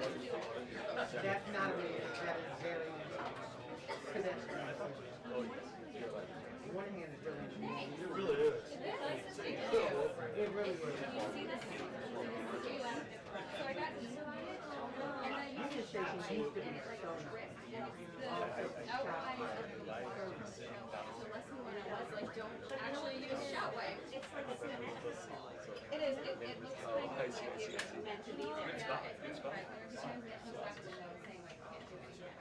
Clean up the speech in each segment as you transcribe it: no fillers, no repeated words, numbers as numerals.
That's not a man. That is very pedestrian. One hand is really interesting. It really is. It really is. Union Station used to be so nice. So lesson one was like, don't actually use shot wipe. It's like a it is. It looks like it's meant to be there. Yeah, it's right. There's times that comes back to the note saying like, can't do anything.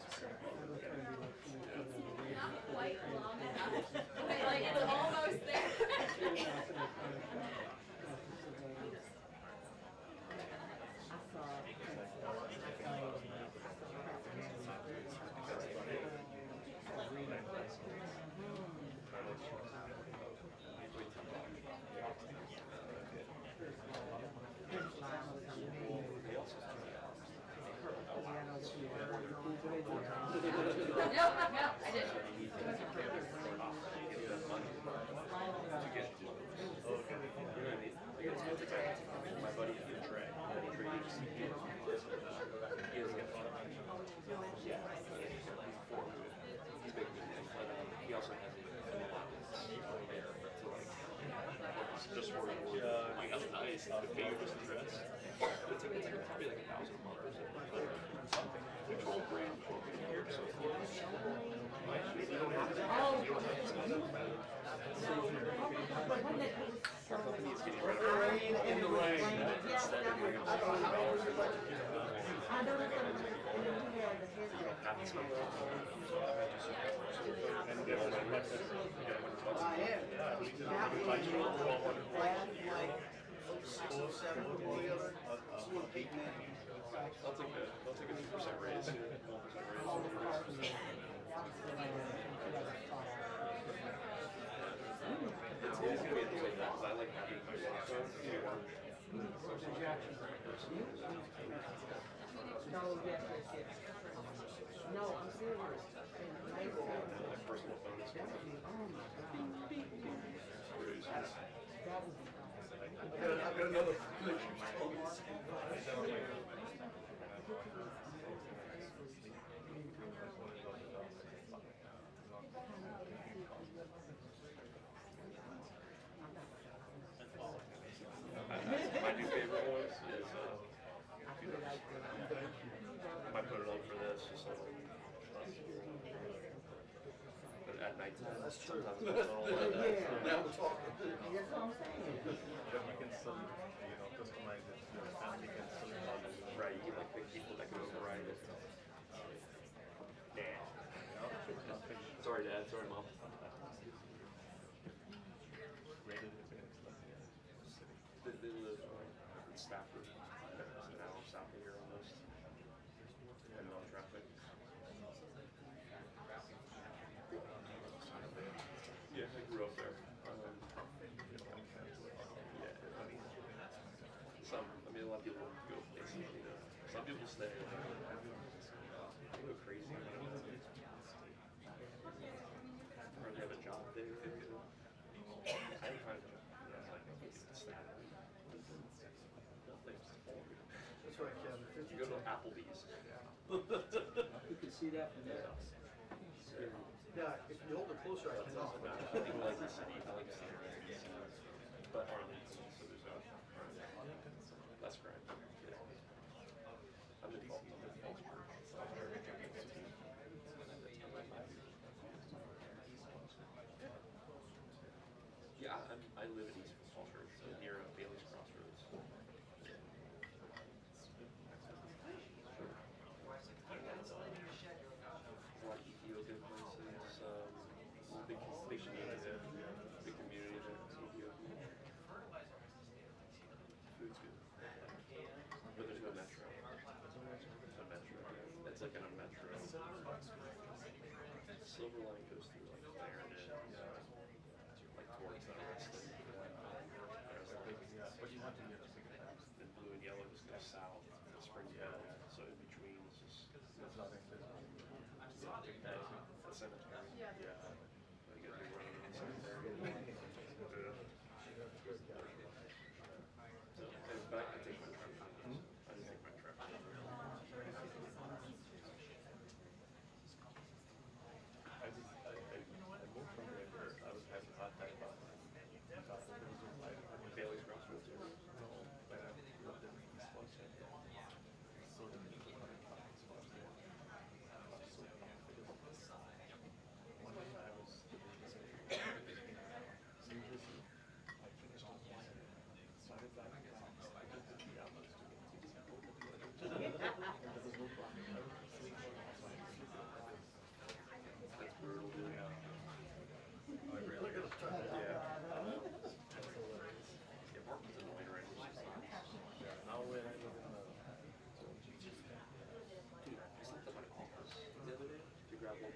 Not quite long enough, but like it's almost there. No, I didn't. My buddy is in track. He has he also has just for like that's nice. The pay just the dress. It's probably like $1,000 a month or something. Control brand here, so you don't have to. Our company is getting rid of Rain in the rain. instead of doing $100 a month. I know that's what Have to spend And get all my lessons. I am. That was like 7 or the other. I'll take a 2% raise, 1% raise. It's gonna be at the same time, because I like having my box on. No, yes. No, I'm serious. My personal phone is Oh my God. That was I've got another good. My new favorite ones is I put it on for this, just like but at nighttime. That's true. Sometimes it's all like that. Now we're talking. That's what I'm saying. But you can still, customize it, and you can still follow it. Right, you get like big people that can override it. Dad. Sorry, Dad. Sorry, Mom. Where did it finish? They live in Stafford, an hour south of here almost, and no traffic. Yeah, I grew up there. A lot of people go places, some people stay, they go crazy. Or they have a job there. I didn't find a job. That's right, Kevin. You go to Applebee's. You can see that from there. Yeah, if you hold it closer, I can also. I like the city. I like the city. But Arlington, so there's less crime. I'm in Falls Yeah, I live in East Falls Church, so near Bailey's Crossroads. A lot of Ethiopian places, big community there, Food's good. But there's no metro. It's like in a metro. Silver Line goes through like Clarendon, like towards the rest of But you want to get a ticket. and blue and yellow just goes south to Springfield. So in between is just There's nothing to a cemetery. Yeah. You gotta be running in the cemetery. But I can take my truck. I just take my truck.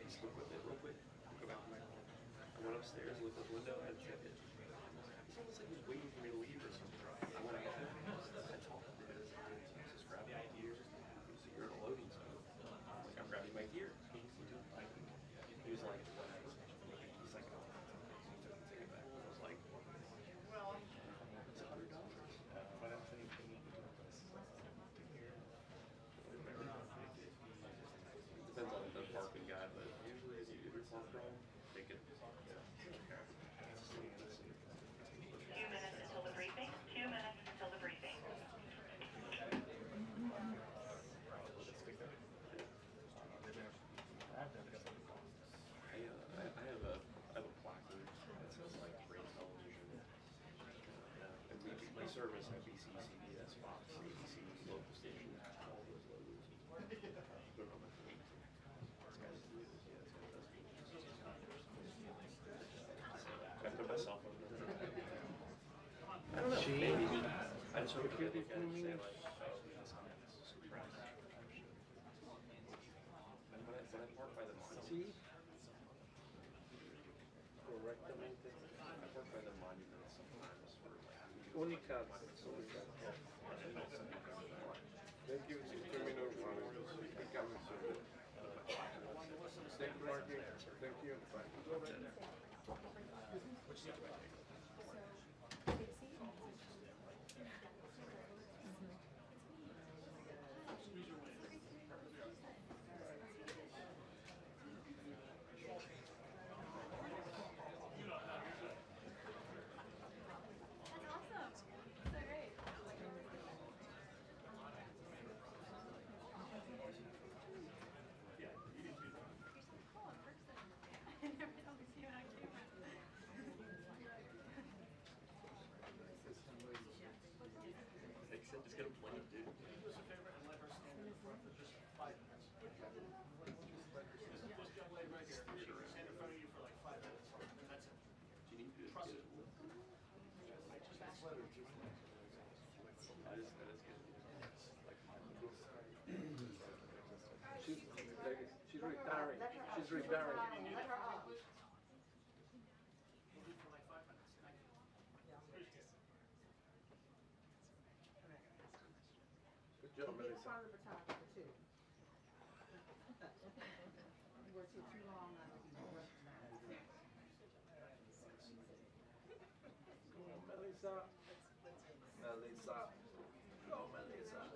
just look with it real quick. Go back to my phone. I went upstairs, looked out the window, I had a ticket. It's almost like he was waiting for me to leave or something. I went ahead, I talked to him, just grabbed my gear. You're in a loading zone. I'm like, I'm grabbing my gear. He was like, oh, he took the ticket back. I was like, well, it's $100. But I'm thinking Depends on the parking guy, but usually if it's not wrong, they can. 2 minutes until the briefing. 2 minutes until the briefing. I have a placard that says like great television. And we service NBC, CBS, Fox, ABC, local station, all those logos. Put it on my phone. I put my cell phone number. I don't know. Maybe. I just hope you look at it and say like, oh, this is surprise. And when I park by the monument, Correctamente. I park by the monument sometimes for like. Únicas. Thank you. Terminal Thank you, Marky. Thank you. Just get a plane, dude. She's retiring. She's retiring. Let her off. Good job, Be Melissa. part of the photographer too. You were too long on the Melissa. Melissa. Go, Melissa.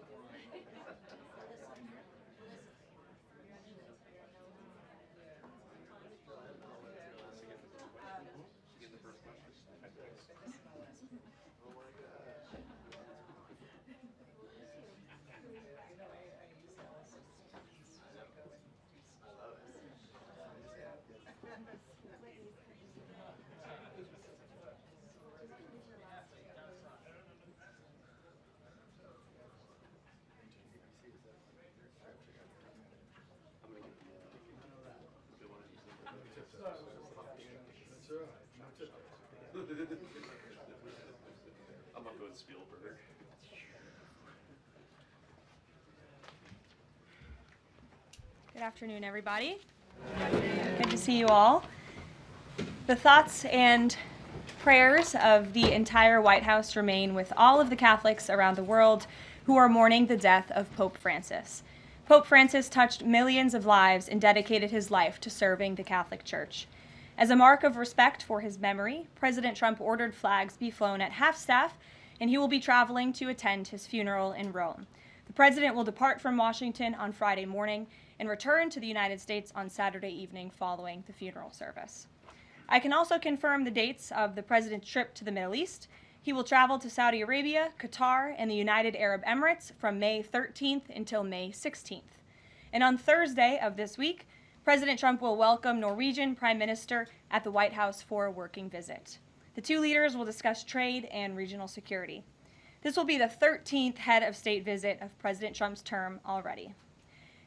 I'm gonna go with Spielberg. Good afternoon, everybody. Good to see you all. The thoughts and prayers of the entire White House remain with all of the Catholics around the world who are mourning the death of Pope Francis. Pope Francis touched millions of lives and dedicated his life to serving the Catholic Church. As a mark of respect for his memory, President Trump ordered flags be flown at half-staff, and he will be traveling to attend his funeral in Rome. The president will depart from Washington on Friday morning and return to the United States on Saturday evening following the funeral service. I can also confirm the dates of the president's trip to the Middle East. He will travel to Saudi Arabia, Qatar, and the United Arab Emirates from May 13th until May 16th. And on Thursday of this week, President Trump will welcome Norwegian Prime Minister at the White House for a working visit. The two leaders will discuss trade and regional security. This will be the 13th head of state visit of President Trump's term already.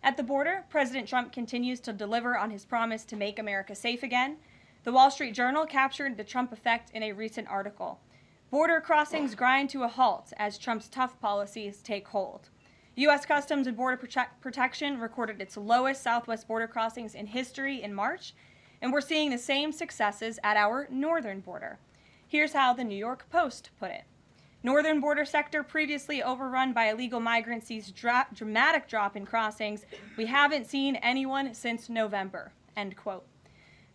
At the border, President Trump continues to deliver on his promise to make America safe again. The Wall Street Journal captured the Trump effect in a recent article. Border crossings grind to a halt as Trump's tough policies take hold. U.S. Customs and Border Protection recorded its lowest southwest border crossings in history in March, and we're seeing the same successes at our northern border. Here's how the New York Post put it. Northern border sector previously overrun by illegal migrants sees dramatic drop in crossings. We haven't seen anyone since November, end quote.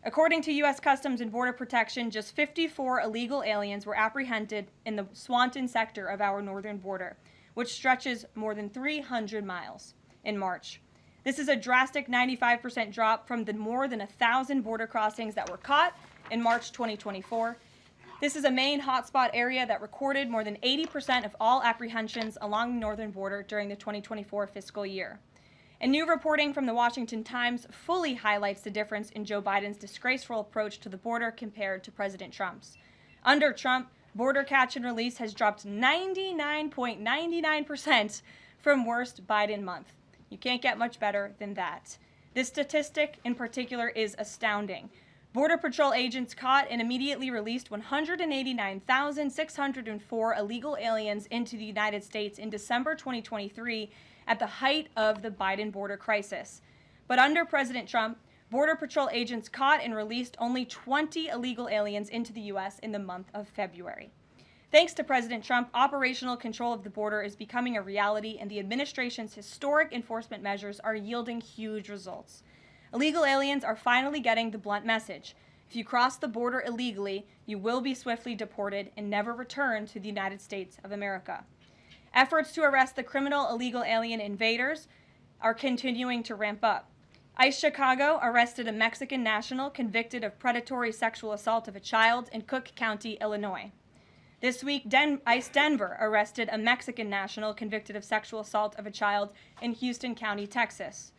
According to U.S. Customs and Border Protection, just 54 illegal aliens were apprehended in the Swanton sector of our northern border, which stretches more than 300 miles in March. This is a drastic 95% drop from the more than 1,000 border crossings that were caught in March 2024. This is a main hotspot area that recorded more than 80% of all apprehensions along the northern border during the 2024 fiscal year. And new reporting from the Washington Times fully highlights the difference in Joe Biden's disgraceful approach to the border compared to President Trump's. Under Trump, border catch and release has dropped 99.99% from worst Biden month. You can't get much better than that. This statistic in particular is astounding. Border Patrol agents caught and immediately released 189,604 illegal aliens into the United States in December 2023 at the height of the Biden border crisis. But under President Trump, Border Patrol agents caught and released only 20 illegal aliens into the U.S. in the month of February. Thanks to President Trump, operational control of the border is becoming a reality, and the administration's historic enforcement measures are yielding huge results. Illegal aliens are finally getting the blunt message. If you cross the border illegally, you will be swiftly deported and never return to the United States of America. Efforts to arrest the criminal illegal alien invaders are continuing to ramp up. ICE Chicago arrested a Mexican national convicted of predatory sexual assault of a child in Cook County, Illinois. This week, ICE Denver arrested a Mexican national convicted of sexual assault of a child in Houston County, Texas.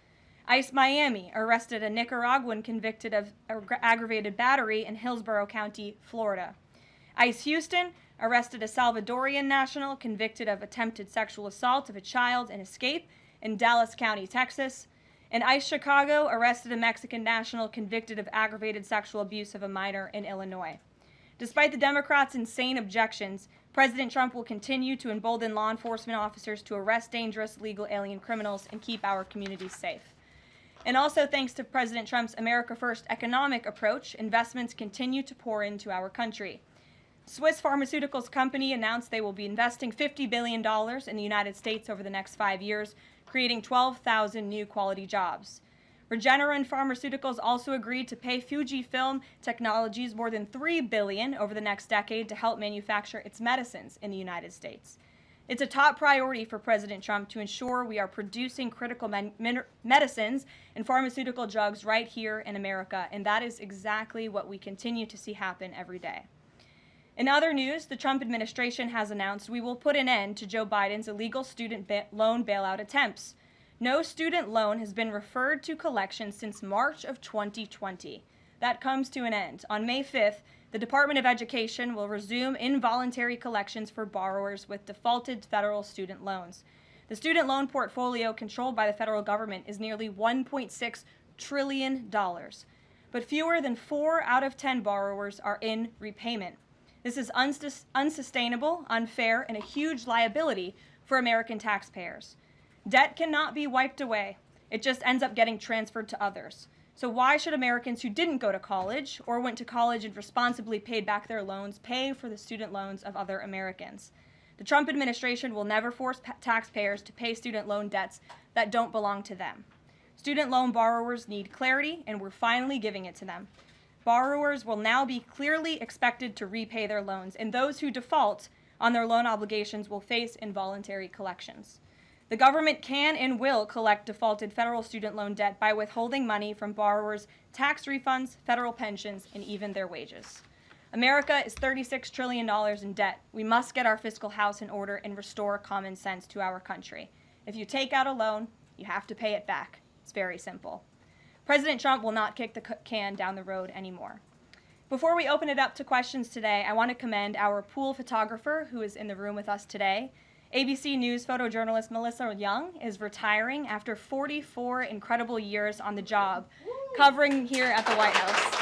ICE Miami arrested a Nicaraguan convicted of aggravated battery in Hillsborough County, Florida. ICE Houston arrested a Salvadorian national convicted of attempted sexual assault of a child in Escape in Dallas County, Texas. And ICE Chicago arrested a Mexican national convicted of aggravated sexual abuse of a minor in Illinois. Despite the Democrats' insane objections, President Trump will continue to embolden law enforcement officers to arrest dangerous legal alien criminals and keep our communities safe. And also thanks to President Trump's America First economic approach, investments continue to pour into our country. Swiss pharmaceuticals company announced they will be investing $50 billion in the United States over the next 5 years, creating 12,000 new quality jobs. Regeneron Pharmaceuticals also agreed to pay Fujifilm Technologies more than $3 billion over the next decade to help manufacture its medicines in the United States. It's a top priority for President Trump to ensure we are producing critical medicines and pharmaceutical drugs right here in America, and that is exactly what we continue to see happen every day. In other news, the Trump administration has announced we will put an end to Joe Biden's illegal student loan bailout attempts. No student loan has been referred to collection since March of 2020. That comes to an end. On May 5th, the Department of Education will resume involuntary collections for borrowers with defaulted federal student loans. The student loan portfolio controlled by the federal government is nearly $1.6 trillion, but fewer than 4 out of 10 borrowers are in repayment. This is unsustainable, unfair, and a huge liability for American taxpayers. Debt cannot be wiped away. It just ends up getting transferred to others. So why should Americans who didn't go to college or went to college and responsibly paid back their loans pay for the student loans of other Americans? The Trump administration will never force taxpayers to pay student loan debts that don't belong to them. Student loan borrowers need clarity, and we're finally giving it to them. Borrowers will now be clearly expected to repay their loans, and those who default on their loan obligations will face involuntary collections. The government can and will collect defaulted federal student loan debt by withholding money from borrowers, tax refunds, federal pensions, and even their wages. America is $36 trillion in debt. We must get our fiscal house in order and restore common sense to our country. If you take out a loan, you have to pay it back. It's very simple. President Trump will not kick the can down the road anymore. Before we open it up to questions today, I want to commend our pool photographer who is in the room with us today. ABC News photojournalist Melissa Young is retiring after 44 incredible years on the job, covering here at the White House.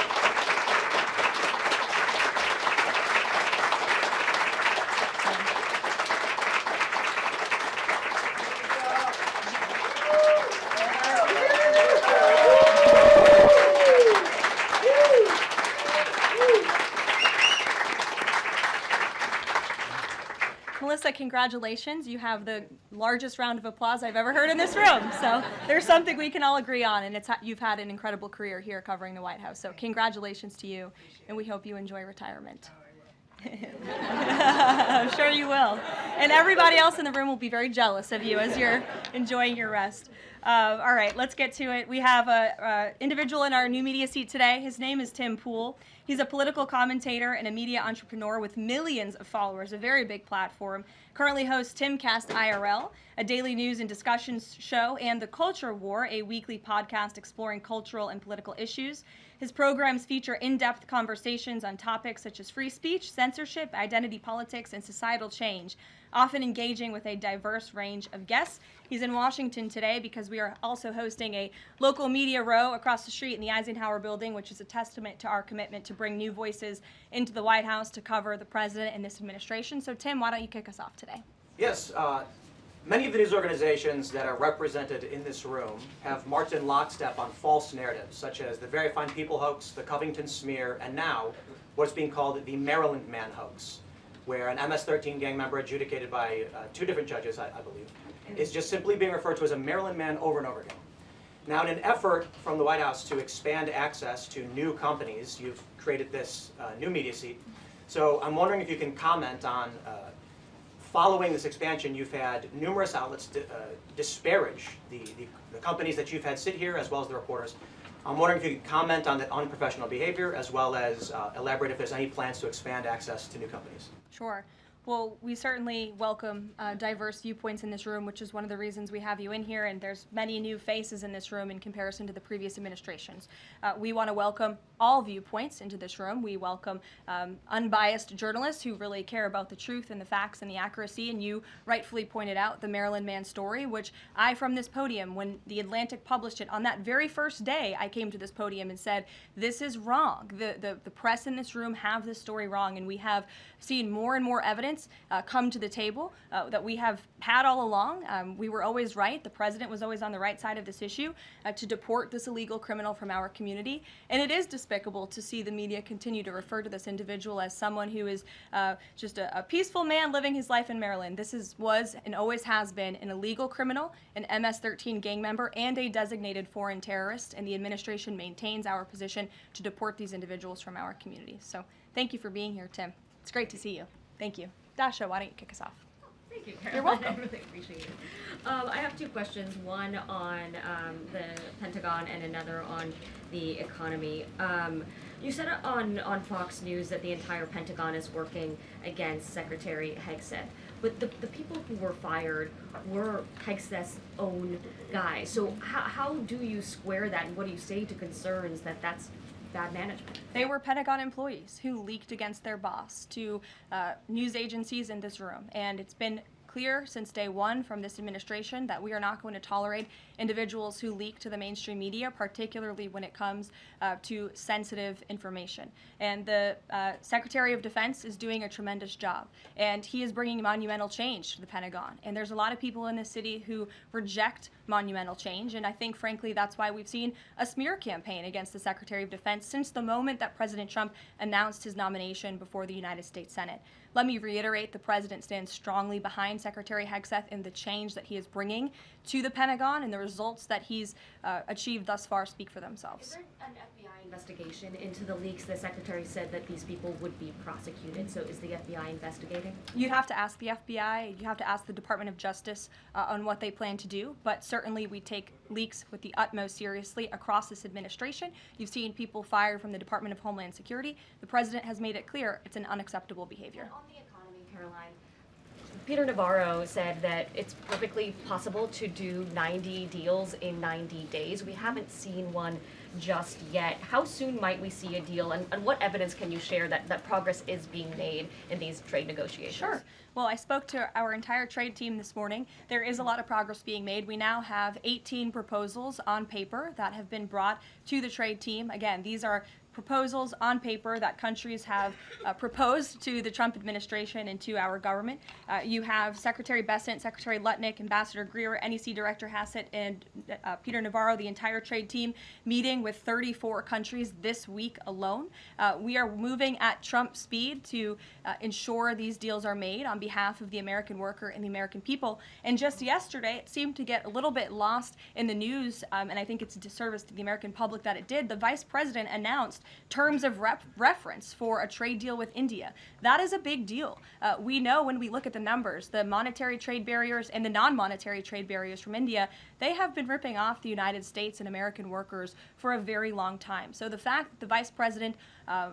congratulations. You have the largest round of applause I've ever heard in this room. So there's something we can all agree on, and you've had an incredible career here covering the White House. So congratulations to you, and we hope you enjoy retirement. I'm sure you will. And everybody else in the room will be very jealous of you as you're enjoying your rest. All right, let's get to it. We have an individual in our new media seat today. His name is Tim Pool. He's a political commentator and a media entrepreneur with millions of followers, a very big platform. Currently hosts Timcast IRL, a daily news and discussions show, and The Culture War, a weekly podcast exploring cultural and political issues. His programs feature in-depth conversations on topics such as free speech, censorship, identity politics, and societal change, often engaging with a diverse range of guests. He's in Washington today because we are also hosting a local media row across the street in the Eisenhower building, which is a testament to our commitment to bring new voices into the White House to cover the president and this administration. So Tim, why don't you kick us off today? Yes. Many of the news organizations that are represented in this room have marched in lockstep on false narratives, such as the Very Fine People hoax, the Covington smear, and now what's being called the Maryland Man hoax, where an MS-13 gang member adjudicated by 2 different judges, I believe, is just simply being referred to as a Maryland Man over and over again. Now, in an effort from the White House to expand access to new companies, you've created this new media seat. So I'm wondering if you can comment on following this expansion, you've had numerous outlets disparage the companies that you've had sit here, as well as the reporters. I'm wondering if you could comment on that unprofessional behavior, as well as elaborate if there's any plans to expand access to new companies. Sure. Well, we certainly welcome diverse viewpoints in this room, which is one of the reasons we have you in here, and there's many new faces in this room in comparison to the previous administrations. We want to welcome all viewpoints into this room. We welcome unbiased journalists who really care about the truth and the facts and the accuracy, and you rightfully pointed out the Maryland Man story, which I, from this podium, when The Atlantic published it, on that very first day, I came to this podium and said, this is wrong. The press in this room have this story wrong, and we have seen more and more evidence come to the table that we have had all along. We were always right. The president was always on the right side of this issue to deport this illegal criminal from our community. And it is despicable to see the media continue to refer to this individual as someone who is just a peaceful man living his life in Maryland. This was and always has been an illegal criminal, an MS-13 gang member, and a designated foreign terrorist. And the administration maintains our position to deport these individuals from our community. So thank you for being here, Tim. It's great to see you. Thank you. Dasha, why don't you kick us off? Thank you, Karoline. You're welcome. I really appreciate it. I have 2 questions, one on the Pentagon and another on the economy. You said on Fox News that the entire Pentagon is working against Secretary Hegseth, but the people who were fired were Hegseth's own guys. So how do you square that, and what do you say to concerns that that's bad management? They were Pentagon employees who leaked against their boss to news agencies in this room. And it's been clear since day one from this administration that we are not going to tolerate individuals who leak to the mainstream media, particularly when it comes to sensitive information. And the Secretary of Defense is doing a tremendous job, and he is bringing monumental change to the Pentagon. And there's a lot of people in this city who reject monumental change, and I think, frankly, that's why we've seen a smear campaign against the Secretary of Defense since the moment that President Trump announced his nomination before the United States Senate. Let me reiterate, the president stands strongly behind Secretary Hegseth in the change that he is bringing to the Pentagon, and the results that he's achieved thus far speak for themselves. Is there an FBI investigation into the leaks? The secretary said that these people would be prosecuted, so is the FBI investigating? You'd have to ask the FBI, you have to ask the Department of Justice on what they plan to do, but certainly we take leaks with the utmost seriously across this administration. You've seen people fired from the Department of Homeland Security. The president has made it clear it's an unacceptable behavior. And on the economy, Karoline, Peter Navarro said that it's perfectly possible to do 90 deals in 90 days. We haven't seen one just yet. How soon might we see a deal, and what evidence can you share that progress is being made in these trade negotiations? Sure. Well, I spoke to our entire trade team this morning. There is a lot of progress being made. We now have 18 proposals on paper that have been brought to the trade team. Again, these are proposals on paper that countries have proposed to the Trump administration and to our government. You have Secretary Bessent, Secretary Lutnick, Ambassador Greer, NEC Director Hassett, and Peter Navarro, the entire trade team, meeting with 34 countries this week alone. We are moving at Trump speed to ensure these deals are made on behalf of the American worker and the American people. And just yesterday, it seemed to get a little bit lost in the news, and I think it's a disservice to the American public that it did. The Vice President announced terms of reference for a trade deal with India. That is a big deal. We know when we look at the numbers, the monetary trade barriers and the non-monetary trade barriers from India, they have been ripping off the United States and American workers for a very long time. So the fact that the Vice President,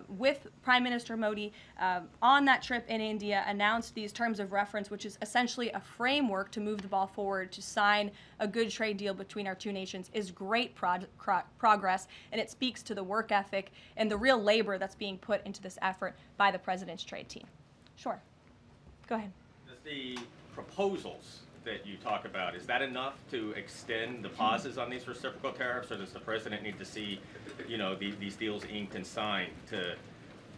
with Prime Minister Modi, on that trip in India, announced these terms of reference, which is essentially a framework to move the ball forward to sign a good trade deal between our two nations, is great progress, and it speaks to the work ethic and the real labor that's being put into this effort by the President's trade team. Sure. Go ahead. Does the proposals that you talk about, is that enough to extend the pauses on these reciprocal tariffs, or does the President need to see, these deals inked and signed to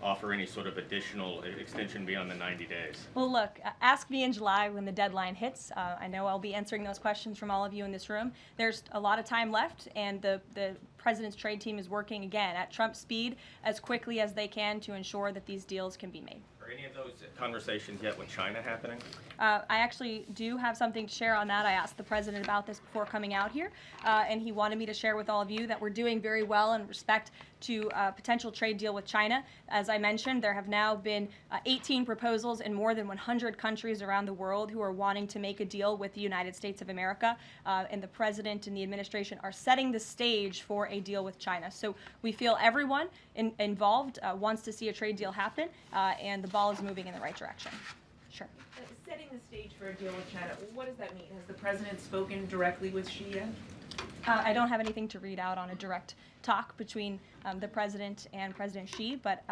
offer any sort of additional extension beyond the 90 days? Well, look, ask me in July when the deadline hits. I know I'll be answering those questions from all of you in this room. There's a lot of time left, and the President's trade team is working, again, at Trump speed as quickly as they can to ensure that these deals can be made. Are any of those conversations yet with China happening? I actually do have something to share on that. I asked the President about this before coming out here, and he wanted me to share with all of you that we're doing very well in respect to a potential trade deal with China. As I mentioned, there have now been 18 proposals in more than 100 countries around the world who are wanting to make a deal with the United States of America, and the President and the administration are setting the stage for a deal with China. So we feel everyone involved wants to see a trade deal happen, and the ball is moving in the right direction. Sure. Setting the stage for a deal with China, what does that mean? Has the President spoken directly with Xi yet? I don't have anything to read out on a direct talk between the President and President Xi, but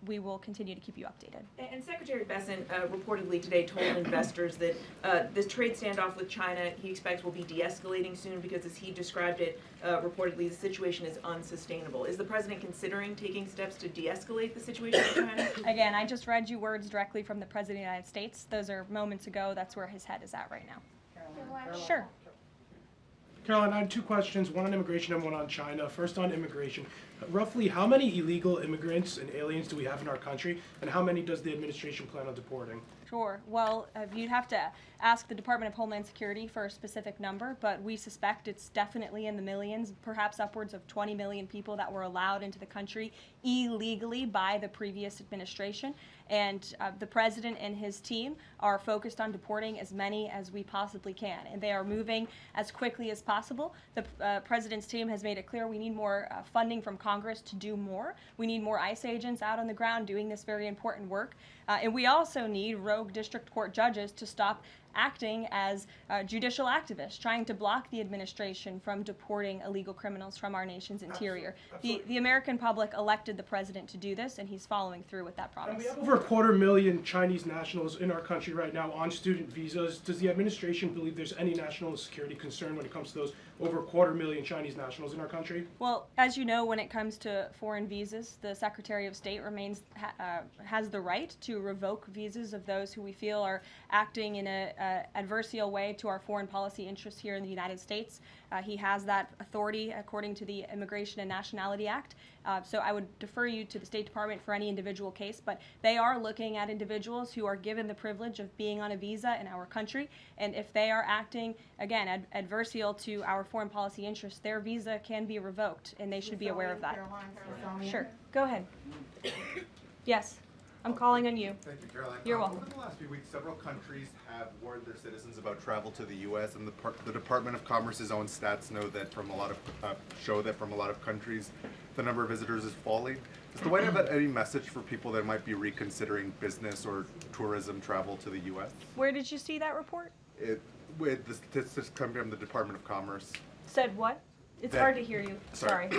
we will continue to keep you updated. And Secretary Bessent reportedly today told investors that this trade standoff with China he expects will be de-escalating soon because, as he described it, reportedly the situation is unsustainable. Is the President considering taking steps to de-escalate the situation with China? Again, I just read you words directly from the President of the United States. Those are moments ago. That's where his head is at right now. Karoline. Sure. Caroline, I had two questions, one on immigration and one on China. First on immigration. Roughly how many illegal immigrants and aliens do we have in our country, and how many does the administration plan on deporting? Sure. Well, you'd have to ask the Department of Homeland Security for a specific number, but we suspect it's definitely in the millions, perhaps upwards of 20 million people that were allowed into the country illegally by the previous administration. And the President and his team are focused on deporting as many as we possibly can, and they are moving as quickly as possible. The President's team has made it clear we need more funding from Congress to do more. We need more ICE agents out on the ground doing this very important work. And we also need rogue district court judges to stop acting as judicial activists, trying to block the administration from deporting illegal criminals from our nation's interior. The American public elected the President to do this, and he's following through with that promise. And we have over 250,000 Chinese nationals in our country right now on student visas. Does the administration believe there's any national security concern when it comes to those over 250,000 Chinese nationals in our country? Well, as you know, when it comes to foreign visas, the Secretary of State has the right to revoke visas of those who we feel are acting in a adversarial way to our foreign policy interests here in the United States. He has that authority according to the Immigration and Nationality Act. So I would defer you to the State Department for any individual case, but they are looking at individuals who are given the privilege of being on a visa in our country, and if they are acting, again, adversarial to our foreign policy interests, their visa can be revoked, and they should be aware of that. Sure. Go ahead. Yes. I'm calling on you. Thank you, Caroline. You're welcome. Over the last few weeks, several countries have warned their citizens about travel to the U.S., and the Department of Commerce's own stats know that show that from a lot of countries, the number of visitors is falling. Does the White House have any message for people that might be reconsidering business or tourism travel to the U.S.? Where did you see that report? With the statistics coming from the Department of Commerce. Said what? It's hard to hear you. Sorry.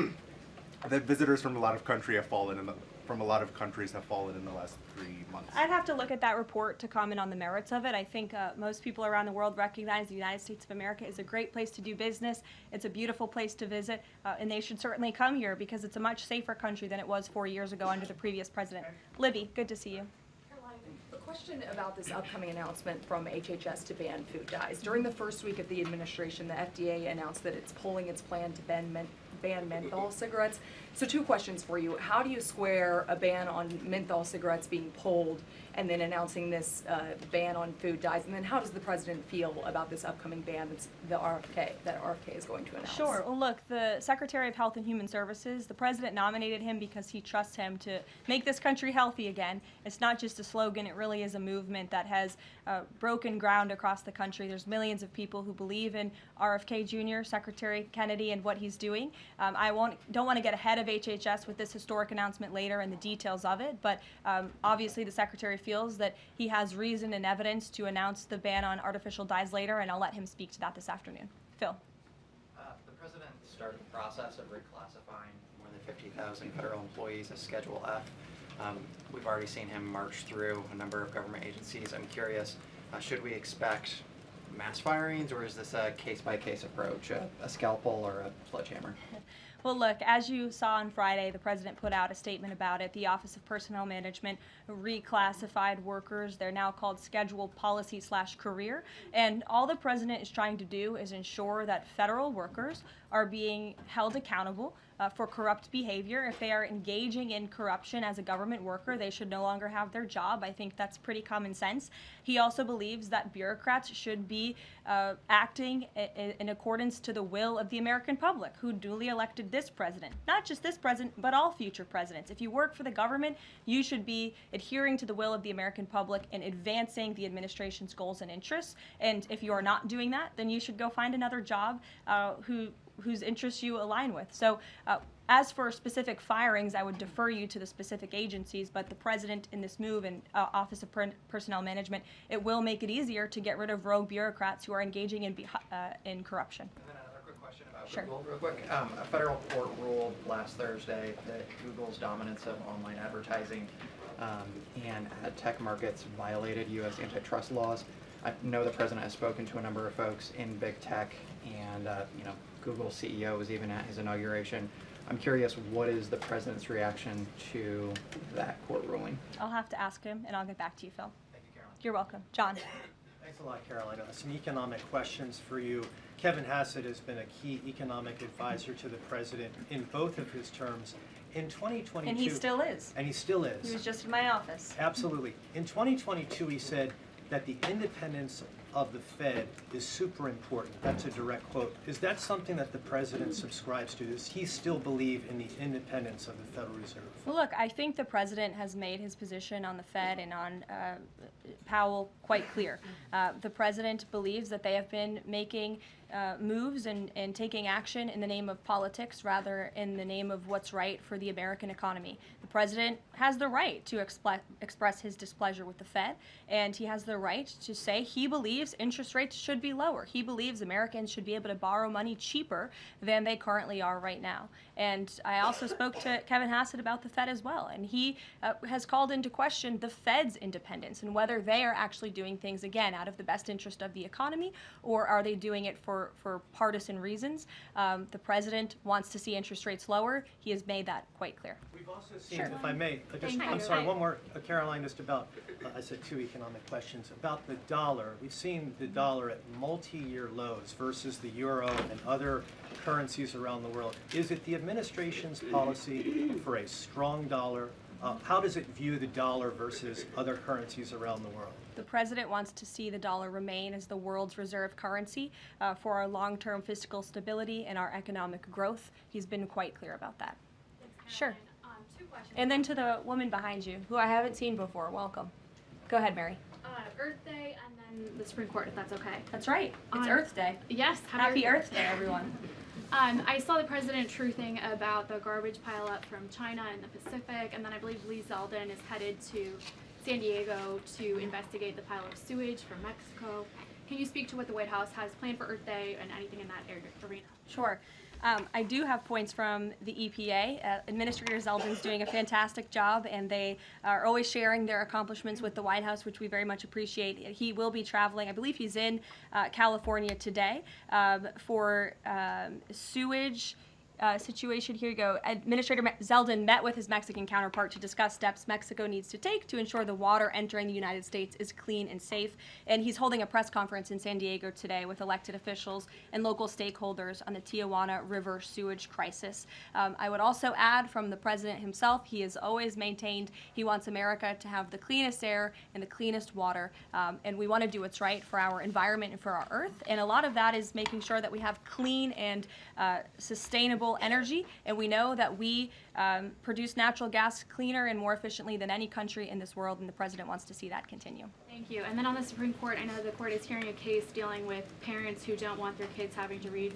That visitors from a lot of countries have fallen from a lot of countries have fallen in the last 3 months? I'd have to look at that report to comment on the merits of it. I think most people around the world recognize the United States of America is a great place to do business. It's a beautiful place to visit, and they should certainly come here because it's a much safer country than it was 4 years ago under the previous president. Libby, good to see you. A question about this upcoming announcement from HHS to ban food dyes. During the first week of the administration, the FDA announced that it's pulling its plan to ban menthol cigarettes. So 2 questions for you. How do you square a ban on menthol cigarettes being pulled and then announcing this ban on food dyes? And then how does the president feel about this upcoming ban that's that RFK is going to announce? Sure. Well, look, the Secretary of Health and Human Services, the president nominated him because he trusts him to make this country healthy again. It's not just a slogan. It really is a movement that has broken ground across the country. There's millions of people who believe in RFK Jr., Secretary Kennedy, and what he's doing. I don't want to get ahead of HHS with this historic announcement later and the details of it, but obviously the Secretary feels that he has reason and evidence to announce the ban on artificial dyes later, and I'll let him speak to that this afternoon. Phil. The president started the process of reclassifying more than 50,000 federal employees as Schedule F. We've already seen him march through a number of government agencies. I'm curious, should we expect mass firings, or is this a case-by-case approach, a scalpel or a sledgehammer? Well, look, as you saw on Friday, the president put out a statement about it. The Office of Personnel Management reclassified workers. They're now called scheduled policy/career. And all the president is trying to do is ensure that federal workers are being held accountable for corrupt behavior. If they are engaging in corruption as a government worker, they should no longer have their job. I think that's pretty common sense. He also believes that bureaucrats should be acting in accordance to the will of the American public, who duly elected this president. Not just this president, but all future presidents. If you work for the government, you should be adhering to the will of the American public and advancing the administration's goals and interests. And if you are not doing that, then you should go find another job whose interests you align with. So as for specific firings, I would defer you to the specific agencies, but the president in this move and Office of Personnel Management, it will make it easier to get rid of rogue bureaucrats who are engaging in corruption. And then another quick question about Sure. Google, real quick. A federal court ruled last Thursday that Google's dominance of online advertising and ad tech markets violated U.S. antitrust laws. I know the president has spoken to a number of folks in big tech, and Google's CEO was even at his inauguration. I'm curious, what is the president's reaction to that court ruling? I'll have to ask him, and I'll get back to you, Phil. Thank you, Caroline. You're welcome. John. Thanks a lot, Caroline. Some economic questions for you. Kevin Hassett has been a key economic advisor to the president in both of his terms. In 2022... And he still is. And he still is. He was just in my office. Absolutely. In 2022, he said that the independence of the Fed is super important. That's a direct quote. Is that something that the president subscribes to? Does he still believe in the independence of the Federal Reserve? Well, look, I think the president has made his position on the Fed and on Powell quite clear. The president believes that they have been making moves and taking action in the name of politics rather in the name of what's right for the American economy. The president has the right to express his displeasure with the Fed, and he has the right to say he believes interest rates should be lower. He believes Americans should be able to borrow money cheaper than they currently are right now. And I also spoke to Kevin Hassett about the Fed as well, and he has called into question the Fed's independence and whether they are actually doing things, again, out of the best interest of the economy, or are they doing it for partisan reasons. The president wants to see interest rates lower. He has made that quite clear. We've also seen, if I may, I'm sorry, one more, Caroline, just about, I said 2 economic questions. About the dollar, we've seen the dollar at multi-year lows versus the euro and other currencies around the world. Is it the administration's policy for a strong dollar? How does it view the dollar versus other currencies around the world? The president wants to see the dollar remain as the world's reserve currency for our long-term fiscal stability and our economic growth. He's been quite clear about that. Sure. 2 questions. And then to the woman behind you, who I haven't seen before, welcome. Go ahead, Mary. Earth Day and then the Supreme Court, if that's okay. That's right. It's Earth Day. Yes. Happy Earth Day, everyone. I saw the president truthing about the garbage pileup from China in the Pacific, and then I believe Lee Zeldin is headed to San Diego to investigate the pile of sewage from Mexico. Can you speak to what the White House has planned for Earth Day and anything in that arena? Sure. I do have points from the EPA. Administrator Zeldin's doing a fantastic job, and they are always sharing their accomplishments with the White House, which we very much appreciate. He will be traveling. I believe he's in California today for sewage situation. Here you go. Administrator Zeldin met with his Mexican counterpart to discuss steps Mexico needs to take to ensure the water entering the United States is clean and safe. And he's holding a press conference in San Diego today with elected officials and local stakeholders on the Tijuana River sewage crisis. I would also add from the president himself, he has always maintained he wants America to have the cleanest air and the cleanest water. And we want to do what's right for our environment and for our earth. And a lot of that is making sure that we have clean and sustainable energy, and we know that we produce natural gas cleaner and more efficiently than any country in this world, and the president wants to see that continue. Thank you. And then on the Supreme Court, I know the court is hearing a case dealing with parents who don't want their kids having to read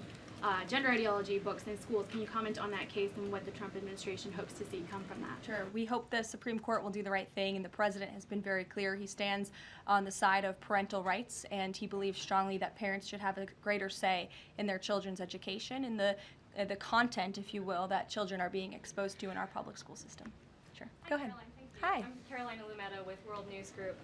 gender ideology books in schools. Can you comment on that case and what the Trump administration hopes to see come from that? Sure. We hope the Supreme Court will do the right thing, and the president has been very clear. He stands on the side of parental rights, and he believes strongly that parents should have a greater say in their children's education and the content, if you will, that children are being exposed to in our public school system. Sure. Go ahead. Hi. I'm Karoline with World News Group.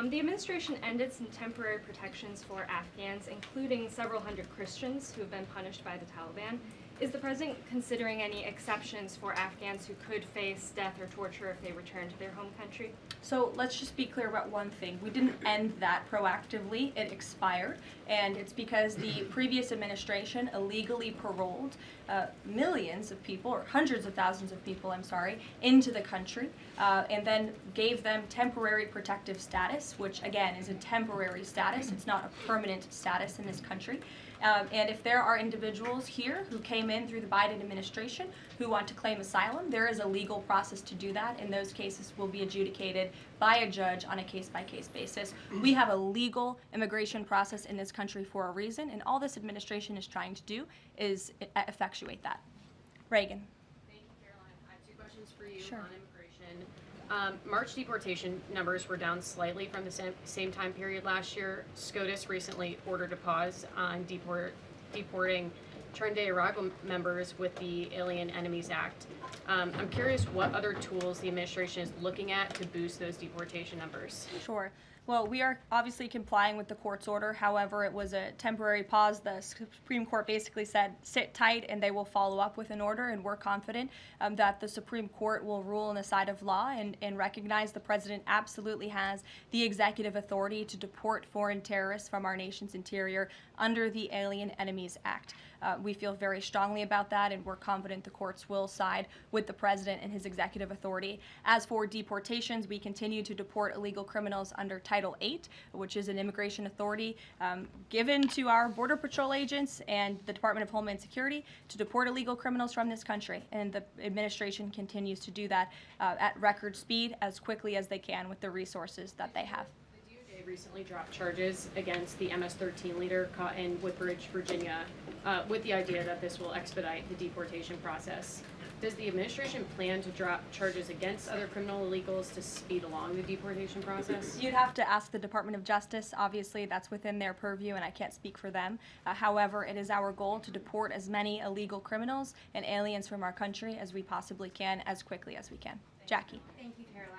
The administration ended some temporary protections for Afghans, including several hundred Christians who have been punished by the Taliban. Is the president considering any exceptions for Afghans who could face death or torture if they return to their home country? So let's just be clear about one thing. We didn't end that proactively. It expired, and it's because the previous administration illegally paroled millions of people, or hundreds of thousands of people, I'm sorry, into the country, and then gave them temporary protective status, which again is a temporary status. It's not a permanent status in this country. And if there are individuals here who came in through the Biden administration who want to claim asylum, there is a legal process to do that, and those cases will be adjudicated by a judge on a case-by-case basis. We have a legal immigration process in this country for a reason, and all this administration is trying to do is effectuate that. Reagan. Thank you, Caroline. I have two questions for you Sure. on immigration. March deportation numbers were down slightly from the same time period last year. SCOTUS recently ordered a pause on deporting Trinidad members with the Alien Enemies Act. I'm curious what other tools the administration is looking at to boost those deportation numbers. Sure. Well, we are obviously complying with the court's order. However, it was a temporary pause. The Supreme Court basically said, sit tight, and they will follow up with an order, and we're confident that the Supreme Court will rule on the side of law and recognize the president absolutely has the executive authority to deport foreign terrorists from our nation's interior under the Alien Enemies Act. We feel very strongly about that, and we're confident the courts will side with the president and his executive authority. As for deportations, we continue to deport illegal criminals under Title VIII, which is an immigration authority given to our Border Patrol agents and the Department of Homeland Security to deport illegal criminals from this country. And the administration continues to do that at record speed as quickly as they can with the resources that they have. They recently dropped charges against the MS-13 leader caught in Woodbridge, Virginia, with the idea that this will expedite the deportation process. Does the administration plan to drop charges against other criminal illegals to speed along the deportation process? You'd have to ask the Department of Justice. Obviously, that's within their purview, and I can't speak for them. However, it is our goal to deport as many illegal criminals and aliens from our country as we possibly can, as quickly as we can. Jackie. Thank you, Caroline.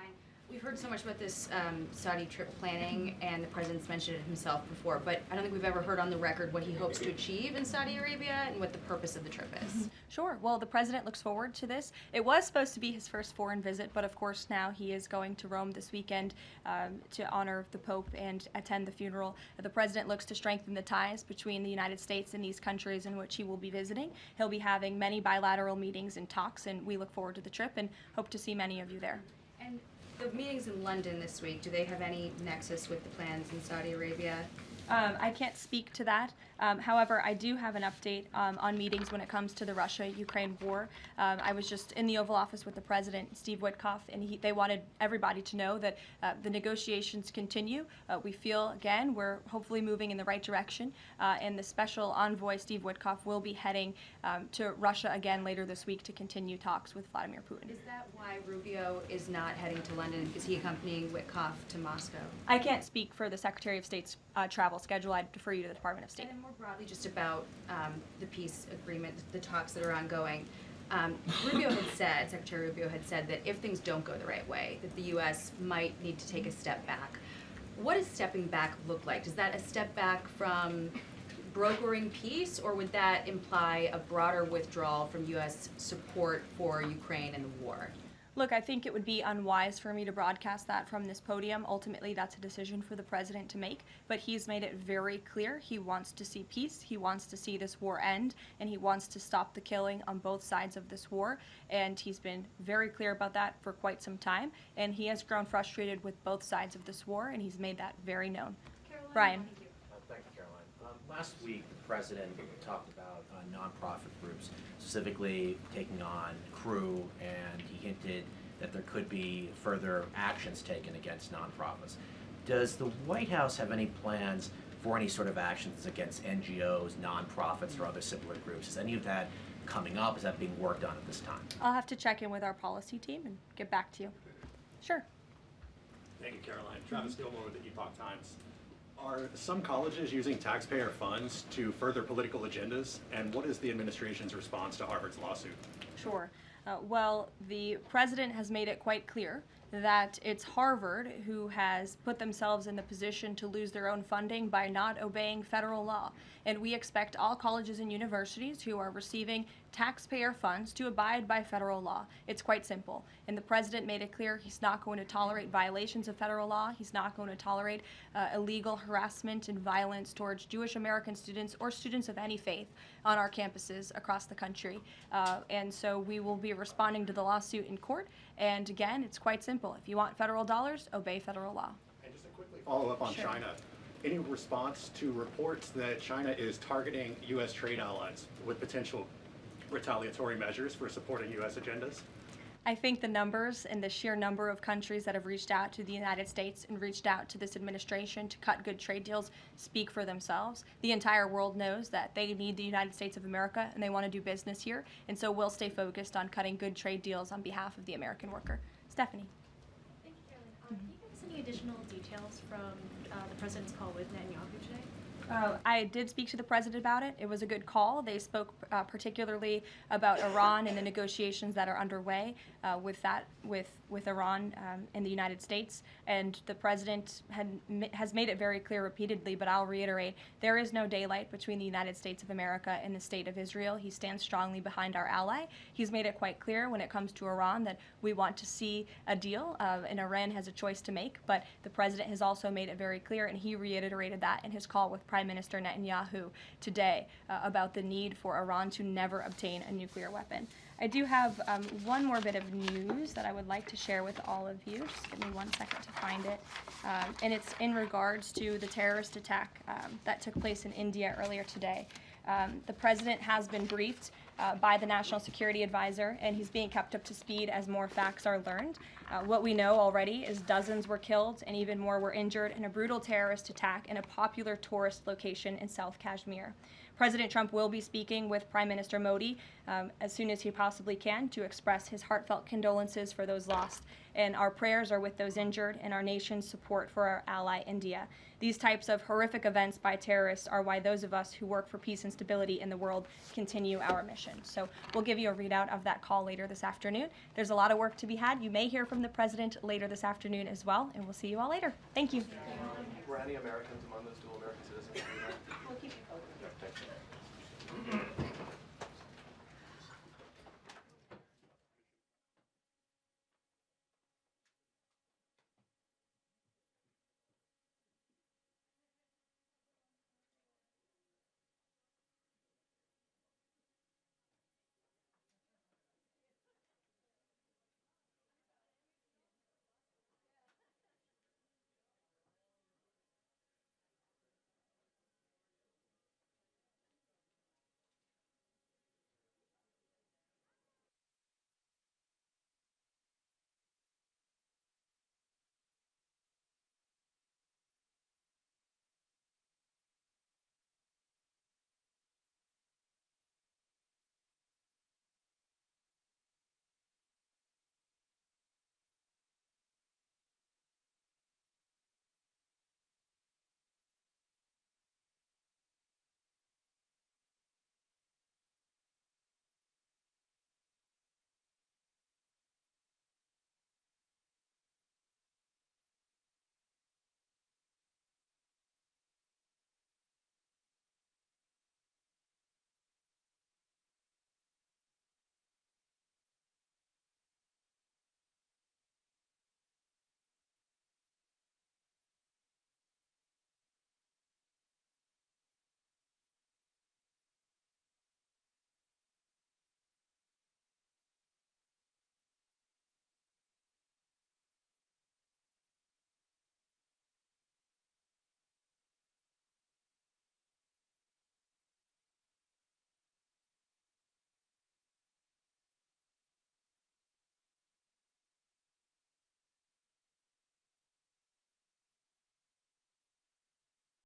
We've heard so much about this Saudi trip planning, and the president's mentioned it himself before, but I don't think we've ever heard on the record what he hopes to achieve in Saudi Arabia and what the purpose of the trip is. Sure. Well, the president looks forward to this. It was supposed to be his first foreign visit, but of course now he is going to Rome this weekend to honor the Pope and attend the funeral. The president looks to strengthen the ties between the United States and these countries in which he will be visiting. He'll be having many bilateral meetings and talks, and we look forward to the trip and hope to see many of you there. And the meetings in London this week, do they have any nexus with the plans in Saudi Arabia? I can't speak to that. However, I do have an update on meetings when it comes to the Russia-Ukraine war. I was just in the Oval Office with the President, Steve Witkoff, and they wanted everybody to know that the negotiations continue. We feel, again, we're hopefully moving in the right direction, and the Special Envoy, Steve Witkoff, will be heading to Russia again later this week to continue talks with Vladimir Putin. Is that why Rubio is not heading to London? Is he accompanying Witkoff to Moscow? I can't speak for the Secretary of State's travel travel schedule, I'd defer you to the Department of State. And then more broadly, just about the peace agreement, the talks that are ongoing. Secretary Rubio had said that if things don't go the right way, that the U.S. might need to take a step back. What does stepping back look like? Is that a step back from brokering peace, or would that imply a broader withdrawal from U.S. support for Ukraine and the war? Look, I think it would be unwise for me to broadcast that from this podium. Ultimately, that's a decision for the president to make, but he's made it very clear he wants to see peace, he wants to see this war end, and he wants to stop the killing on both sides of this war, and he's been very clear about that for quite some time, and he has grown frustrated with both sides of this war, and he's made that very known. Karoline, Brian. Thank you, Caroline. Last week, the president talked about nonprofit groups, specifically taking on crew, and he hinted that there could be further actions taken against nonprofits. Does the White House have any plans for any sort of actions against NGOs, nonprofits, or other similar groups? Is any of that coming up? Is that being worked on at this time? I'll have to check in with our policy team and get back to you. Sure. Thank you, Caroline. Travis Gilmore with the Epoch Times. Are some colleges using taxpayer funds to further political agendas? And what is the administration's response to Harvard's lawsuit? Sure. Well, the president has made it quite clear that it's Harvard who has put themselves in the position to lose their own funding by not obeying federal law. And we expect all colleges and universities who are receiving taxpayer funds to abide by federal law. It's quite simple. And the president made it clear he's not going to tolerate violations of federal law. He's not going to tolerate illegal harassment and violence towards Jewish American students or students of any faith on our campuses across the country. And so we will be responding to the lawsuit in court. And again, it's quite simple. If you want federal dollars, obey federal law. And just to quickly follow up on China, any response to reports that China is targeting U.S. trade allies with potential retaliatory measures for supporting U.S. agendas? I think the numbers and the sheer number of countries that have reached out to the United States and reached out to this administration to cut good trade deals speak for themselves. The entire world knows that they need the United States of America and they want to do business here, and so we'll stay focused on cutting good trade deals on behalf of the American worker. Stephanie. Thank you, Caroline. Can you give us any additional details from the president's call with Netanyahu today? I did speak to the president about it. It was a good call. They spoke particularly about Iran and the negotiations that are underway with Iran and the United States. And the president has made it very clear repeatedly, but I'll reiterate, there is no daylight between the United States of America and the state of Israel. He stands strongly behind our ally. He's made it quite clear when it comes to Iran that we want to see a deal, and Iran has a choice to make. But the president has also made it very clear, and he reiterated that in his call with Prime Minister Netanyahu today about the need for Iran to never obtain a nuclear weapon. I do have one more bit of news that I would like to share with all of you. Just give me 1 second to find it. And it's in regards to the terrorist attack that took place in India earlier today. The president has been briefed by the National Security Advisor, and he's being kept up to speed as more facts are learned. What we know already is dozens were killed and even more were injured in a brutal terrorist attack in a popular tourist location in South Kashmir. President Trump will be speaking with Prime Minister Modi as soon as he possibly can to express his heartfelt condolences for those lost. And our prayers are with those injured and our nation's support for our ally India. These types of horrific events by terrorists are why those of us who work for peace and stability in the world continue our mission. So we'll give you a readout of that call later this afternoon. There's a lot of work to be had. You may hear from the president later this afternoon as well, and we'll see you all later. Thank you. Were any Americans among those dual American citizens? We'll keep you posted. Yeah, thank you.